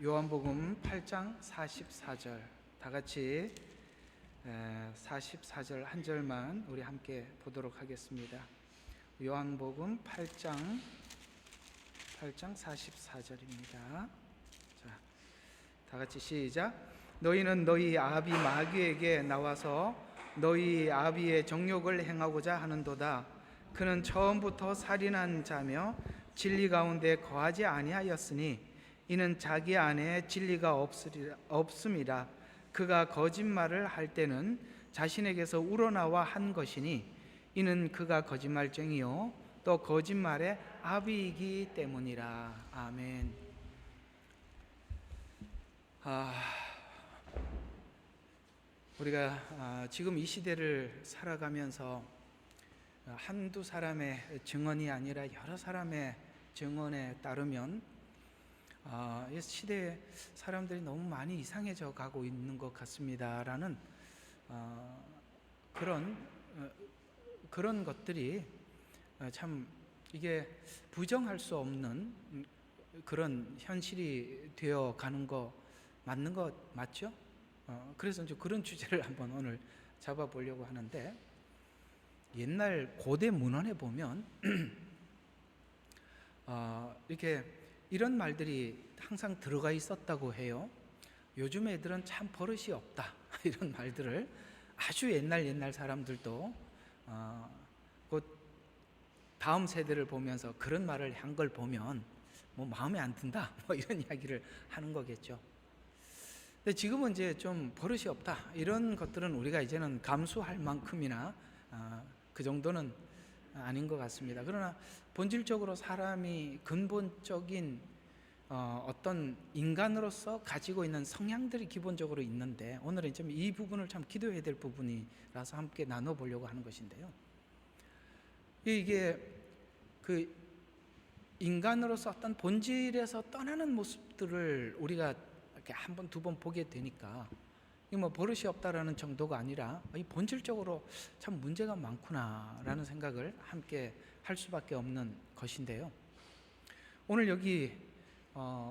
요한복음 8장 44절 다 같이 44절 한 절만 우리 함께 보도록 하겠습니다. 요한복음 8장 44절입니다. 자, 다 같이 시작. 너희는 너희 아비 마귀에게 나와서 너희 아비의 정욕을 행하고자 하는도다. 그는 처음부터 살인한 자며 진리 가운데 거하지 아니하였으니 이는 자기 안에 진리가 없음이라. 그가 거짓말을 할 때는 자신에게서 우러나와 한 것이니 이는 그가 거짓말쟁이요 또 거짓말의 아비이기 때문이라. 아멘. 우리가 지금 이 시대를 살아가면서 한두 사람의 증언이 아니라 여러 사람의 증언에 따르면 이 시대에 사람들이 너무 많이 이상해져 가고 있는 것 같습니다라는 그런 것들이 참 이게 부정할 수 없는 그런 현실이 되어 가는 거 맞는 거 맞죠? 그래서 이제 그런 주제를 한번 오늘 잡아보려고 하는데, 옛날 고대 문헌에 보면 이렇게 이런 말들이 항상 들어가 있었다고 해요. 요즘 애들은 참 버릇이 없다 이런 말들을 아주 옛날 사람들도 곧 다음 세대를 보면서 그런 말을 한 걸 보면 뭐 마음에 안 든다 뭐 이런 이야기를 하는 거겠죠. 근데 지금은 이제 좀 버릇이 없다 이런 것들은 우리가 이제는 감수할 만큼이나 그 정도는 아닌 것 같습니다. 그러나 본질적으로 사람이 근본적인 어떤 인간으로서 가지고 있는 성향들이 기본적으로 있는데, 오늘은 좀 이 부분을 참 기도해야 될 부분이라서 함께 나눠보려고 하는 것인데요. 이게 그 인간으로서 어떤 본질에서 떠나는 모습들을 우리가 이렇게 한 번, 두 번 보게 되니까 이 뭐 버릇이 없다라는 정도가 아니라 이 본질적으로 참 문제가 많구나라는 생각을 함께 할 수밖에 없는 것인데요. 오늘 여기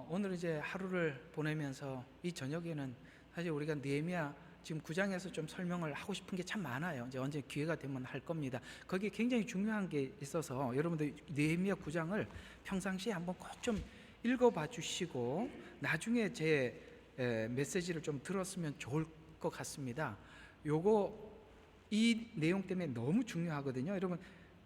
오늘 이제 하루를 보내면서 이 저녁에는 사실 우리가 느헤미야 지금 9장에서 좀 설명을 하고 싶은 게 참 많아요. 이제 언제 기회가 되면 할 겁니다. 거기에 굉장히 중요한 게 있어서 여러분들 느헤미야 9장을 평상시에 한번 꼭 좀 읽어봐 주시고 나중에 제 메시지를 좀 들었으면 좋을 것 같습니다. 이 내용 때문에 너무 중요하거든요. 여러분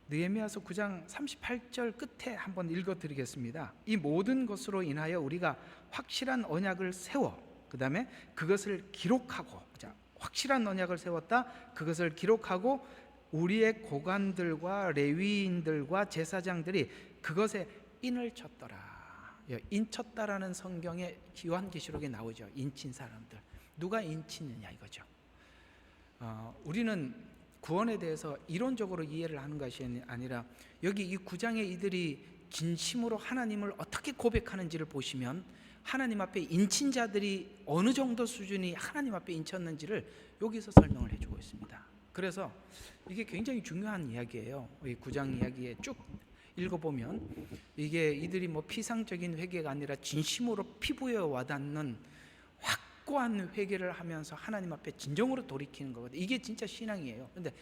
느헤미야서 9장 38절 끝에 한번 읽어드리겠습니다. 이 모든 것으로 인하여 우리가 확실한 언약을 세워 그 다음에 그것을 기록하고, 자, 확실한 언약을 세웠다, 그것을 기록하고 우리의 고관들과 레위인들과 제사장들이 그것에 인을 쳤더라. 인쳤다라는 성경의 요한계시록에 나오죠. 인친 사람들, 누가 인치느냐 이거죠. 우리는 구원에 대해서 이론적으로 이해를 하는 것이 아니라 여기 이 9장에 이들이 진심으로 하나님을 어떻게 고백하는지를 보시면 하나님 앞에 인친 자들이 어느 정도 수준이 하나님 앞에 인쳤는지를 여기서 설명을 해주고 있습니다. 그래서 이게 굉장히 중요한 이야기예요. 이 9장 이야기에 쭉 읽어보면 이게 이들이 뭐 피상적인 회개가 아니라 진심으로 피부에 와닿는 확고한 회개를 하면서 하나님 앞에 진정으로 돌이키는 거거든요. 이게 진짜 신앙이에요. 근데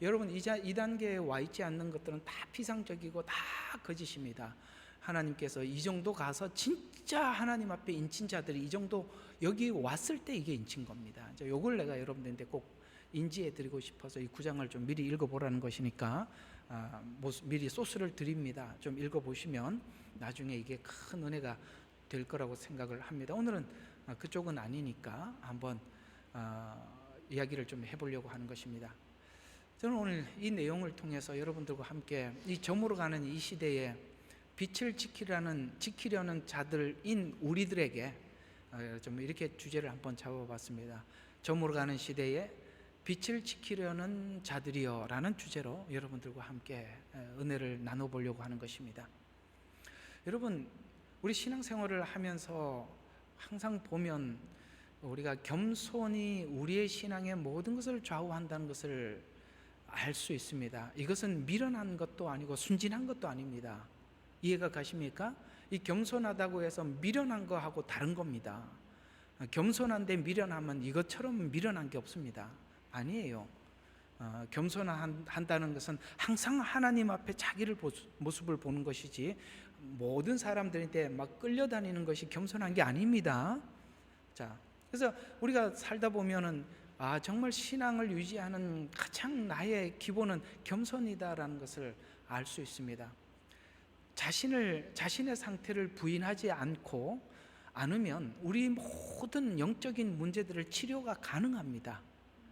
여러분 이 단계에 와 있지 않는 것들은 다 피상적이고 다 거짓입니다. 하나님께서 이 정도 가서 진짜 하나님 앞에 인친 자들이 이 정도 여기 왔을 때 이게 인친 겁니다. 이걸 내가 여러분들한테 꼭 인지해 드리고 싶어서 이 9장을 좀 미리 읽어보라는 것이니까 미리 소스를 드립니다. 좀 읽어보시면 나중에 이게 큰 은혜가 될 거라고 생각을 합니다. 오늘은 그쪽은 아니니까 한번 이야기를 좀 해보려고 하는 것입니다. 저는 오늘 이 내용을 통해서 여러분들과 함께 이 저물어 가는 이 시대에 빛을 지키려는 자들인 우리들에게 좀 이렇게 주제를 한번 잡아봤습니다. 저물어 가는 시대에 빛을 지키려는 자들이여 라는 주제로 여러분들과 함께 은혜를 나눠보려고 하는 것입니다. 여러분 우리 신앙생활을 하면서 항상 보면 우리가 겸손이 우리의 신앙의 모든 것을 좌우한다는 것을 알 수 있습니다. 이것은 미련한 것도 아니고 순진한 것도 아닙니다. 이해가 가십니까? 이 겸손하다고 해서 미련한 거하고 다른 겁니다. 겸손한데 미련하면 이것처럼 미련한 게 없습니다. 아니에요. 겸손한다는 것은 항상 하나님 앞에 자기를 모습을 보는 것이지 모든 사람들한테 막 끌려다니는 것이 겸손한 게 아닙니다. 자, 그래서 우리가 살다 보면은 정말 신앙을 유지하는 가장 나의 기본은 겸손이다라는 것을 알 수 있습니다. 자신의 상태를 부인하지 않으면 우리 모든 영적인 문제들을 치료가 가능합니다.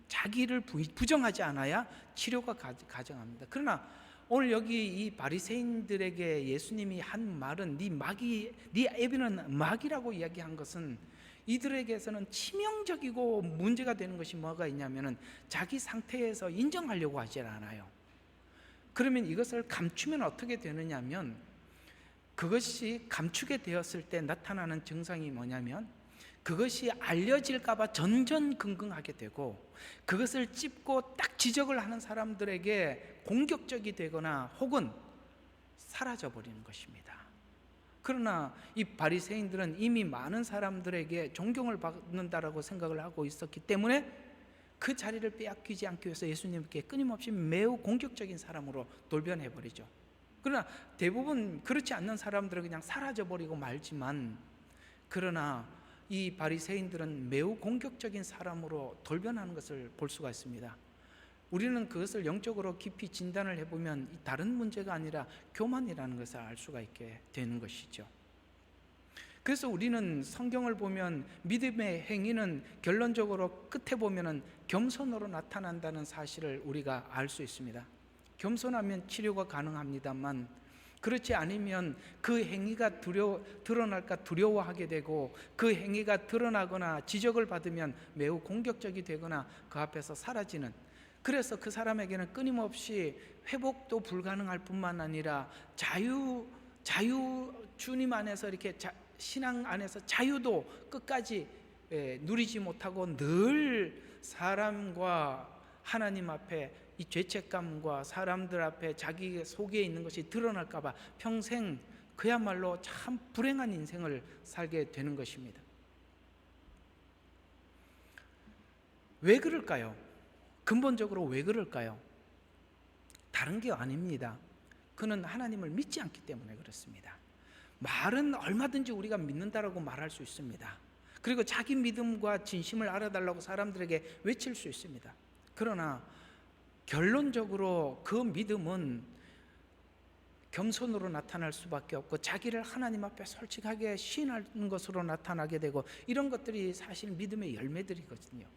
자기를 부정하지 않아야 치료가 가능합니다. 그러나 오늘 여기 이 바리새인들에게 예수님이 한 말은 네 애비는 마귀라고 이야기한 것은 이들에게서는 치명적이고 문제가 되는 것이 뭐가 있냐면은 자기 상태에서 인정하려고 하지 않아요. 그러면 이것을 감추면 어떻게 되느냐면, 그것이 감추게 되었을 때 나타나는 증상이 뭐냐면 그것이 알려질까봐 전전긍긍하게 되고, 그것을 찝고 딱 지적을 하는 사람들에게 공격적이 되거나 혹은 사라져 버리는 것입니다. 그러나 이 바리새인들은 이미 많은 사람들에게 존경을 받는다라고 생각을 하고 있었기 때문에 그 자리를 빼앗기지 않기 위해서 예수님께 끊임없이 매우 공격적인 사람으로 돌변해 버리죠. 그러나 대부분 그렇지 않는 사람들은 그냥 사라져 버리고 말지만, 그러나 이 바리새인들은 매우 공격적인 사람으로 돌변하는 것을 볼 수가 있습니다. 우리는 그것을 영적으로 깊이 진단을 해보면 다른 문제가 아니라 교만이라는 것을 알 수가 있게 되는 것이죠. 그래서 우리는 성경을 보면 믿음의 행위는 결론적으로 끝에 보면은 겸손으로 나타난다는 사실을 우리가 알 수 있습니다. 겸손하면 치료가 가능합니다만, 그렇지 않으면 그 행위가 드러날까 두려워하게 되고, 그 행위가 드러나거나 지적을 받으면 매우 공격적이 되거나 그 앞에서 사라지는, 그래서 그 사람에게는 끊임없이 회복도 불가능할 뿐만 아니라 자유 주님 안에서 이렇게 신앙 안에서 자유도 끝까지 누리지 못하고 늘 사람과 하나님 앞에 이 죄책감과 사람들 앞에 자기 속에 있는 것이 드러날까 봐 평생 그야말로 참 불행한 인생을 살게 되는 것입니다. 왜 그럴까요? 근본적으로 왜 그럴까요? 다른 게 아닙니다. 그는 하나님을 믿지 않기 때문에 그렇습니다. 말은 얼마든지 우리가 믿는다라고 말할 수 있습니다. 그리고 자기 믿음과 진심을 알아달라고 사람들에게 외칠 수 있습니다. 그러나 결론적으로 그 믿음은 겸손으로 나타날 수밖에 없고, 자기를 하나님 앞에 솔직하게 시인하는 것으로 나타나게 되고, 이런 것들이 사실 믿음의 열매들이거든요.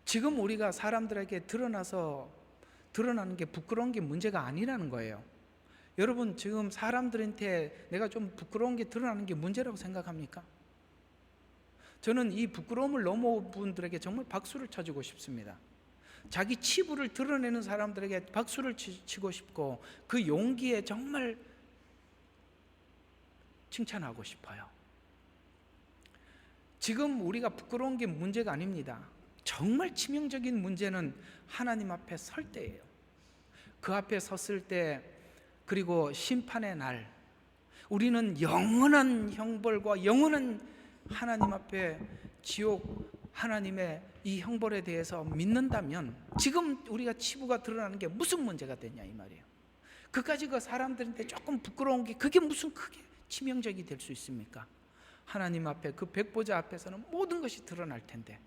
지금 우리가 사람들에게 드러나는 게 부끄러운 게 문제가 아니라는 거예요. 여러분, 지금 사람들한테 내가 좀 부끄러운 게 드러나는 게 문제라고 생각합니까? 저는 이 부끄러움을 넘어온 분들에게 정말 박수를 쳐주고 싶습니다. 자기 치부를 드러내는 사람들에게 박수를 치고 싶고, 그 용기에 정말 칭찬하고 싶어요. 지금 우리가 부끄러운 게 문제가 아닙니다. 정말 치명적인 문제는 하나님 앞에 설 때예요. 그 앞에 섰을 때, 그리고 심판의 날, 우리는 영원한 형벌과 영원한 하나님 앞에 지옥, 하나님의 이 형벌에 대해서 믿는다면 지금 우리가 치부가 드러나는 게 무슨 문제가 되냐 이 말이에요. 그까지 그 사람들한테 조금 부끄러운 게 그게 무슨 크게 치명적이 될 수 있습니까? 하나님 앞에 그 백보자 앞에서는 모든 것이 드러날 텐데,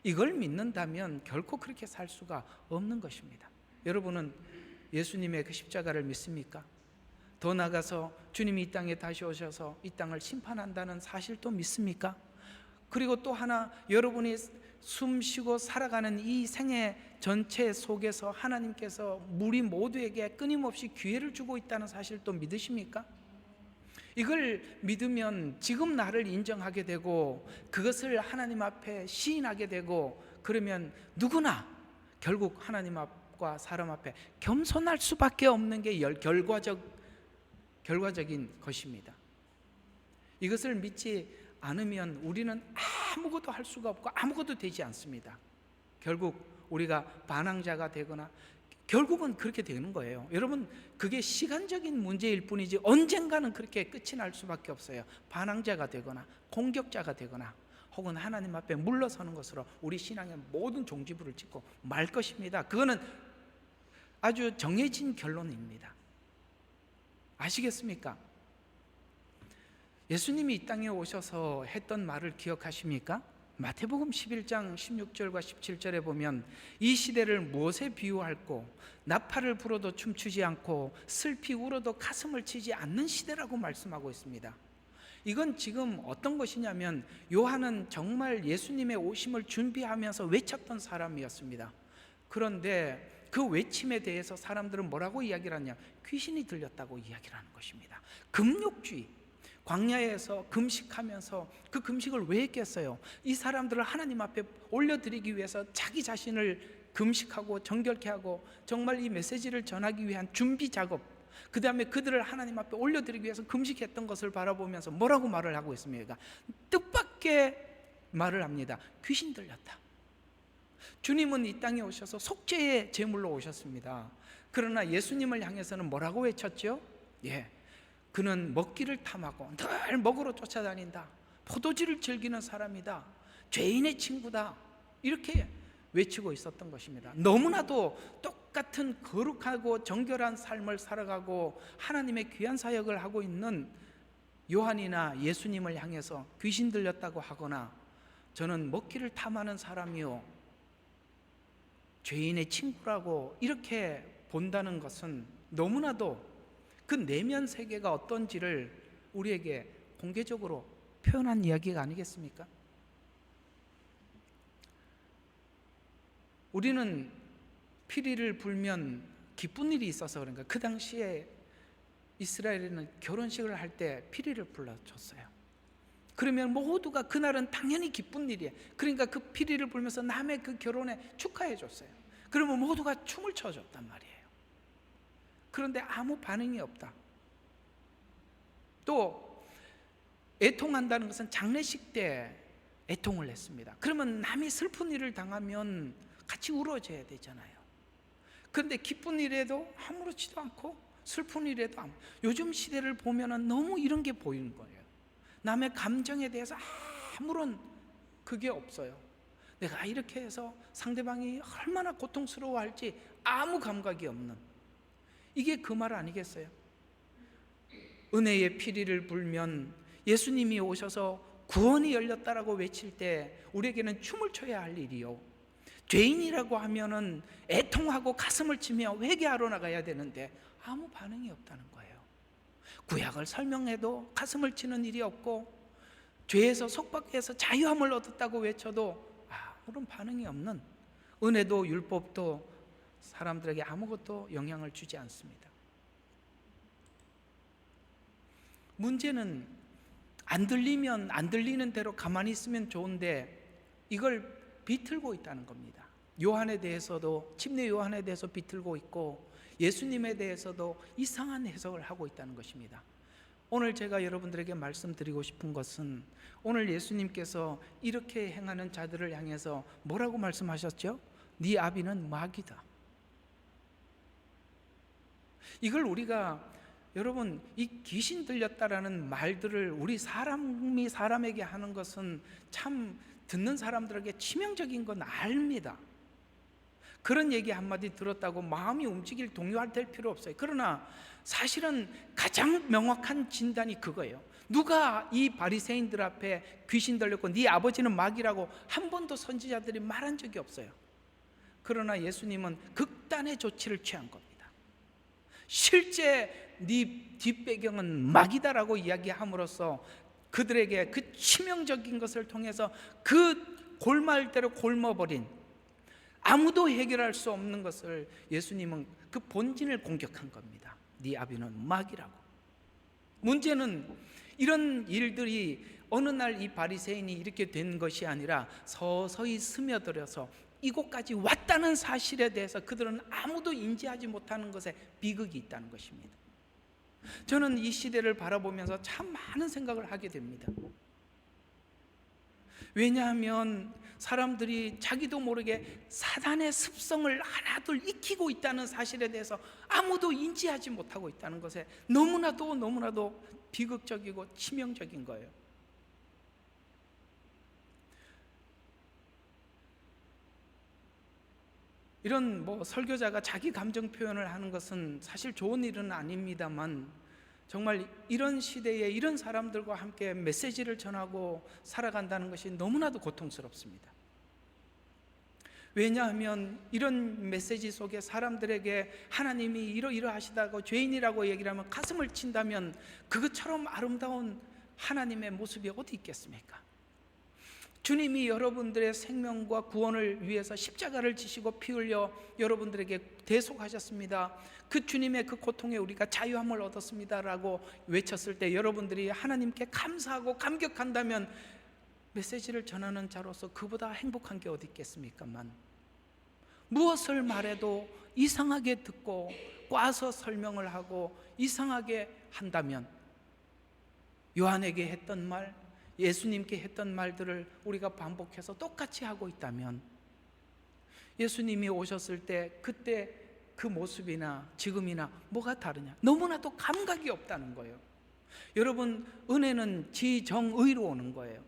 이걸 믿는다면 결코 그렇게 살 수가 없는 것입니다. 여러분은 예수님의 그 십자가를 믿습니까? 더 나아가서 주님이 이 땅에 다시 오셔서 이 땅을 심판한다는 사실도 믿습니까? 그리고 또 하나, 여러분이 숨쉬고 살아가는 이 생애 전체 속에서 하나님께서 우리 모두에게 끊임없이 기회를 주고 있다는 사실도 믿으십니까? 이걸 믿으면 지금 나를 인정하게 되고 그것을 하나님 앞에 시인하게 되고, 그러면 누구나 결국 하나님 앞과 사람 앞에 겸손할 수밖에 없는 게 결과적인 것입니다. 이것을 믿지 않으면 우리는 아무것도 할 수가 없고 아무것도 되지 않습니다. 결국 우리가 반항자가 되거나 결국은 그렇게 되는 거예요. 여러분, 그게 시간적인 문제일 뿐이지 언젠가는 그렇게 끝이 날 수밖에 없어요. 반항자가 되거나 공격자가 되거나 혹은 하나님 앞에 물러서는 것으로 우리 신앙의 모든 종지부를 찍고 말 것입니다. 그거는 아주 정해진 결론입니다. 아시겠습니까? 예수님이 이 땅에 오셔서 했던 말을 기억하십니까? 마태복음 11장 16절과 17절에 보면 이 시대를 무엇에 비유할꼬? 나팔을 불어도 춤추지 않고 슬피 울어도 가슴을 치지 않는 시대라고 말씀하고 있습니다. 이건 지금 어떤 것이냐면, 요한은 정말 예수님의 오심을 준비하면서 외쳤던 사람이었습니다. 그런데 그 외침에 대해서 사람들은 뭐라고 이야기를 하냐? 귀신이 들렸다고 이야기를 하는 것입니다. 금욕주의, 광야에서 금식하면서 그 금식을 왜 했겠어요? 이 사람들을 하나님 앞에 올려드리기 위해서 자기 자신을 금식하고 정결케 하고 정말 이 메시지를 전하기 위한 준비 작업, 그 다음에 그들을 하나님 앞에 올려드리기 위해서 금식했던 것을 바라보면서 뭐라고 말을 하고 있습니까? 뜻밖의 말을 합니다. 귀신 들렸다. 주님은 이 땅에 오셔서 속죄의 제물로 오셨습니다. 그러나 예수님을 향해서는 뭐라고 외쳤죠? 그는 먹기를 탐하고 늘 먹으러 쫓아다닌다. 포도주를 즐기는 사람이다. 죄인의 친구다. 이렇게 외치고 있었던 것입니다. 너무나도 똑같은 거룩하고 정결한 삶을 살아가고 하나님의 귀한 사역을 하고 있는 요한이나 예수님을 향해서 귀신 들렸다고 하거나 저는 먹기를 탐하는 사람이요 죄인의 친구라고 이렇게 본다는 것은 너무나도 그 내면 세계가 어떤지를 우리에게 공개적으로 표현한 이야기가 아니겠습니까? 우리는 피리를 불면 기쁜 일이 있어서 그런가, 그 당시에 이스라엘에는 결혼식을 할 때 피리를 불러줬어요. 그러면 모두가 그날은 당연히 기쁜 일이에요. 그러니까 그 피리를 불면서 남의 그 결혼에 축하해 줬어요. 그러면 모두가 춤을 춰줬단 말이에요. 그런데 아무 반응이 없다. 또 애통한다는 것은 장례식 때 애통을 했습니다. 그러면 남이 슬픈 일을 당하면 같이 울어줘야 되잖아요. 그런데 기쁜 일에도 아무렇지도 않고 슬픈 일에도 요즘 시대를 보면 너무 이런 게 보이는 거예요. 남의 감정에 대해서 아무런 그게 없어요. 내가 이렇게 해서 상대방이 얼마나 고통스러워할지 아무 감각이 없는, 이게 그 말 아니겠어요? 은혜의 피리를 불면 예수님이 오셔서 구원이 열렸다라고 외칠 때 우리에게는 춤을 춰야 할 일이요, 죄인이라고 하면은 애통하고 가슴을 치며 회개하러 나가야 되는데 아무 반응이 없다는 거예요. 구약을 설명해도 가슴을 치는 일이 없고, 죄에서 속박해서 자유함을 얻었다고 외쳐도 아무런 반응이 없는, 은혜도 율법도 사람들에게 아무것도 영향을 주지 않습니다. 문제는 안 들리면 안 들리는 대로 가만히 있으면 좋은데 이걸 비틀고 있다는 겁니다. 요한에 대해서도, 침례 요한에 대해서 비틀고 있고 예수님에 대해서도 이상한 해석을 하고 있다는 것입니다. 오늘 제가 여러분들에게 말씀드리고 싶은 것은, 오늘 예수님께서 이렇게 행하는 자들을 향해서 뭐라고 말씀하셨죠? 네 아비는 마귀다. 이걸 우리가, 여러분, 이 귀신 들렸다라는 말들을 우리 사람이 사람에게 하는 것은 참 듣는 사람들에게 치명적인 건 압니다. 그런 얘기 한마디 들었다고 마음이 움직일 동요할 될 필요 없어요. 그러나 사실은 가장 명확한 진단이 그거예요. 누가 이 바리새인들 앞에 귀신 들렸고 네 아버지는 마귀라고 한 번도 선지자들이 말한 적이 없어요. 그러나 예수님은 극단의 조치를 취한 겁니다. 실제 네 뒷배경은 마귀다라고 이야기함으로써 그들에게 그 치명적인 것을 통해서 그 골말대로 골머버린, 아무도 해결할 수 없는 것을 예수님은 그 본진을 공격한 겁니다. 네 아비는 마귀라고. 문제는 이런 일들이 어느 날 이 바리새인이 이렇게 된 것이 아니라 서서히 스며들어서 이곳까지 왔다는 사실에 대해서 그들은 아무도 인지하지 못하는 것에 비극이 있다는 것입니다. 저는 이 시대를 바라보면서 참 많은 생각을 하게 됩니다. 왜냐하면 사람들이 자기도 모르게 사단의 습성을 하나둘 익히고 있다는 사실에 대해서 아무도 인지하지 못하고 있다는 것에 너무나도 비극적이고 치명적인 거예요. 이런 설교자가 자기 감정 표현을 하는 것은 사실 좋은 일은 아닙니다만, 정말 이런 시대에 이런 사람들과 함께 메시지를 전하고 살아간다는 것이 너무나도 고통스럽습니다. 왜냐하면 이런 메시지 속에 사람들에게 하나님이 이러이러하시다고 죄인이라고 얘기를 하면 가슴을 친다면 그것처럼 아름다운 하나님의 모습이 어디 있겠습니까? 주님이 여러분들의 생명과 구원을 위해서 십자가를 지시고 피 흘려 여러분들에게 대속하셨습니다. 그 주님의 그 고통에 우리가 자유함을 얻었습니다 라고 외쳤을 때 여러분들이 하나님께 감사하고 감격한다면 메시지를 전하는 자로서 그보다 행복한 게 어디 있겠습니까만, 무엇을 말해도 이상하게 듣고 꽈서 설명을 하고 이상하게 한다면, 요한에게 했던 말, 예수님께 했던 말들을 우리가 반복해서 똑같이 하고 있다면, 예수님이 오셨을 때 그때 그 모습이나 지금이나 뭐가 다르냐? 너무나도 감각이 없다는 거예요. 여러분, 은혜는 지정의로 오는 거예요.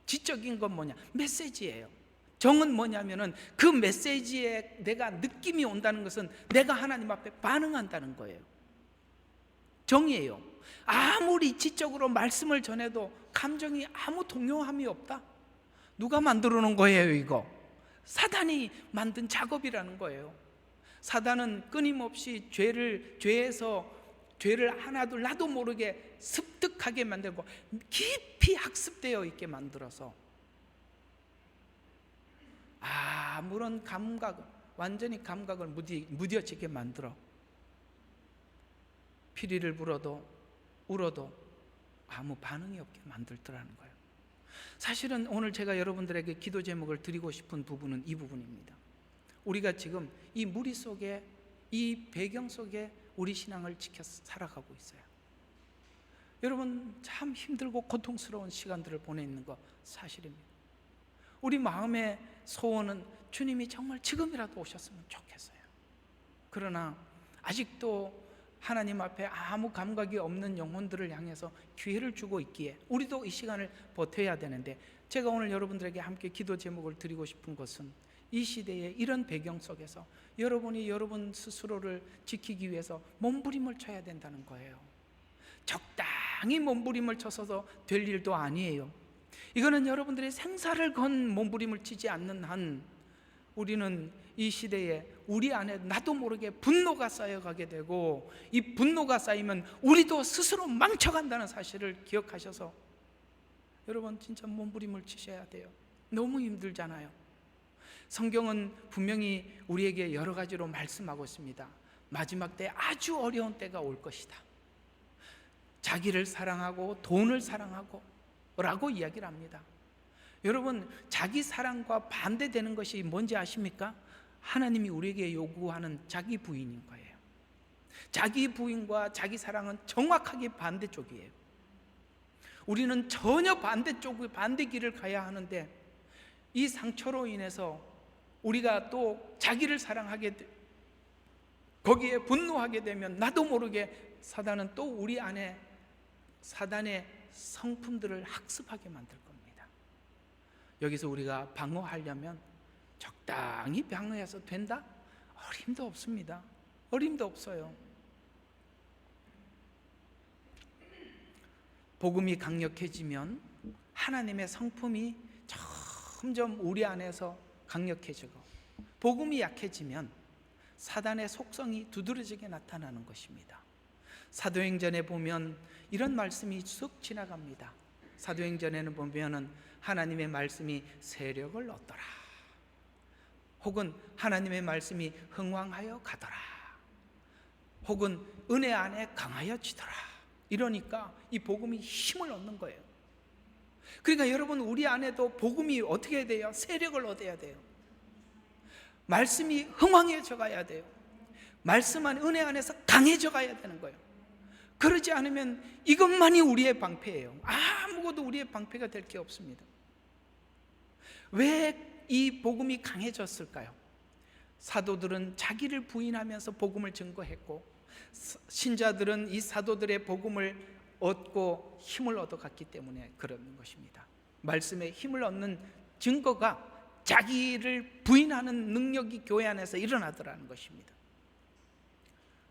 지적인 건 뭐냐? 메시지예요. 정은 뭐냐면은 그 메시지에 내가 느낌이 온다는 것은 내가 하나님 앞에 반응한다는 거예요. 정이에요. 아무리 지적으로 말씀을 전해도 감정이 아무 동요함이 없다? 누가 만들어 놓은 거예요 이거? 사단이 만든 작업이라는 거예요. 사단은 끊임없이 죄에서 죄를 하나둘 나도 모르게 습득하게 만들고 깊이 학습되어 있게 만들어서 아무런 완전히 감각을 무뎌지게 만들어 피리를 불어도 울어도 아무 반응이 없게 만들더라는 거예요. 사실은 오늘 제가 여러분들에게 기도 제목을 드리고 싶은 부분은 이 부분입니다. 우리가 지금 이 무리 속에, 이 배경 속에 우리 신앙을 지켜 살아가고 있어요. 여러분, 참 힘들고 고통스러운 시간들을 보내는 거 사실입니다. 우리 마음의 소원은 주님이 정말 지금이라도 오셨으면 좋겠어요. 그러나 아직도 하나님 앞에 아무 감각이 없는 영혼들을 향해서 기회를 주고 있기에 우리도 이 시간을 버텨야 되는데, 제가 오늘 여러분들에게 함께 기도 제목을 드리고 싶은 것은 이 시대의 이런 배경 속에서 여러분이 여러분 스스로를 지키기 위해서 몸부림을 쳐야 된다는 거예요. 적당히 몸부림을 쳐서도 될 일도 아니에요. 이거는 여러분들이 생사를 건 몸부림을 치지 않는 한 우리는 이 시대에 우리 안에 나도 모르게 분노가 쌓여가게 되고, 이 분노가 쌓이면 우리도 스스로 망쳐간다는 사실을 기억하셔서 여러분 진짜 몸부림을 치셔야 돼요. 너무 힘들잖아요. 성경은 분명히 우리에게 여러 가지로 말씀하고 있습니다. 마지막 때 아주 어려운 때가 올 것이다. 자기를 사랑하고 돈을 사랑하고 라고 이야기를 합니다. 여러분, 자기 사랑과 반대되는 것이 뭔지 아십니까? 하나님이 우리에게 요구하는 자기 부인인 거예요. 자기 부인과 자기 사랑은 정확하게 반대쪽이에요. 우리는 전혀 반대 길을 가야 하는데, 이 상처로 인해서 우리가 또 자기를 사랑하게 거기에 분노하게 되면 나도 모르게 사단은 또 우리 안에 사단의 성품들을 학습하게 만들 겁니다. 여기서 우리가 방어하려면 적당히 방어해서 된다? 어림도 없습니다. 어림도 없어요. 복음이 강력해지면 하나님의 성품이 점점 우리 안에서 강력해지고, 복음이 약해지면 사단의 속성이 두드러지게 나타나는 것입니다. 사도행전에 보면 이런 말씀이 쑥 지나갑니다. 사도행전에는 보면은 하나님의 말씀이 세력을 얻더라, 혹은 하나님의 말씀이 흥왕하여 가더라, 혹은 은혜 안에 강하여지더라. 이러니까 이 복음이 힘을 얻는 거예요. 그러니까 여러분, 우리 안에도 복음이 어떻게 해야 돼요? 세력을 얻어야 돼요. 말씀이 흥왕해져 가야 돼요. 말씀 안 은혜 안에서 강해져 가야 되는 거예요. 그러지 않으면 이것만이 우리의 방패예요. 아무것도 우리의 방패가 될 게 없습니다. 왜 이 복음이 강해졌을까요? 사도들은 자기를 부인하면서 복음을 증거했고, 신자들은 이 사도들의 복음을 얻고 힘을 얻어갔기 때문에 그런 것입니다. 말씀에 힘을 얻는 증거가 자기를 부인하는 능력이 교회 안에서 일어나더라는 것입니다.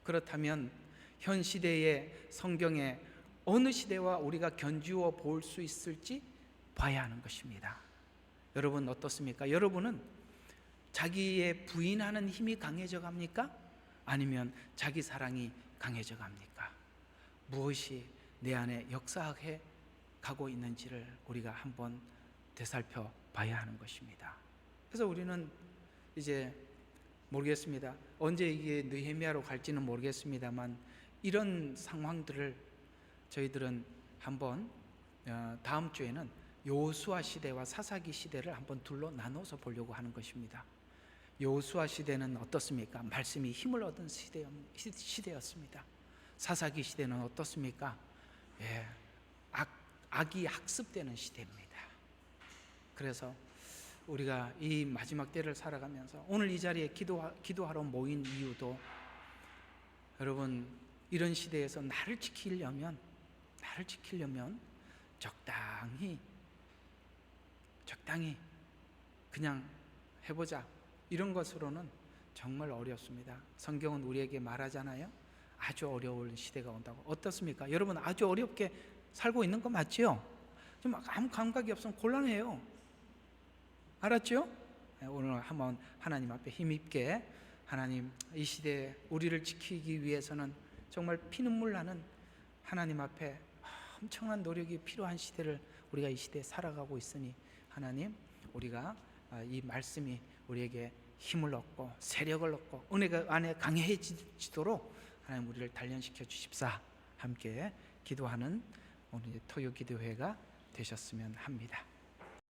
그렇다면 현 시대의 성경에 어느 시대와 우리가 견주어 볼 수 있을지 봐야 하는 것입니다. 여러분 어떻습니까? 여러분은 자기의 부인하는 힘이 강해져 갑니까? 아니면 자기 사랑이 강해져 갑니까? 무엇이 내 안에 역사해 가고 있는지를 우리가 한번 되살펴 봐야 하는 것입니다. 그래서 우리는 이제 모르겠습니다. 언제 이게 느헤미야로 갈지는 모르겠습니다만, 이런 상황들을 저희들은 한번 다음 주에는 여호수아 시대와 사사기 시대를 한번 둘로 나눠서 보려고 하는 것입니다. 여호수아 시대는 어떻습니까? 말씀이 힘을 얻은 시대였습니다. 사사기 시대는 어떻습니까? 악이 학습되는 시대입니다. 그래서 우리가 이 마지막 때를 살아가면서 오늘 이 자리에 기도하러 모인 이유도, 여러분 이런 시대에서 나를 지키려면 적당히 그냥 해보자, 이런 것으로는 정말 어렵습니다. 성경은 우리에게 말하잖아요. 아주 어려운 시대가 온다고. 어떻습니까? 여러분 아주 어렵게 살고 있는 거 맞지요? 좀 아무 감각이 없으면 곤란해요. 알았죠? 오늘 한번 하나님 앞에 힘있게, 하나님 이 시대에 우리를 지키기 위해서는 정말 피눈물 나는 하나님 앞에 엄청난 노력이 필요한 시대를 우리가 이 시대에 살아가고 있으니, 하나님 우리가 이 말씀이 우리에게 힘을 얻고 세력을 얻고 은혜가 안에 강해지도록 하나님 우리를 단련시켜 주십사. 함께 기도하는 오늘 토요 기도회가 되셨으면 합니다.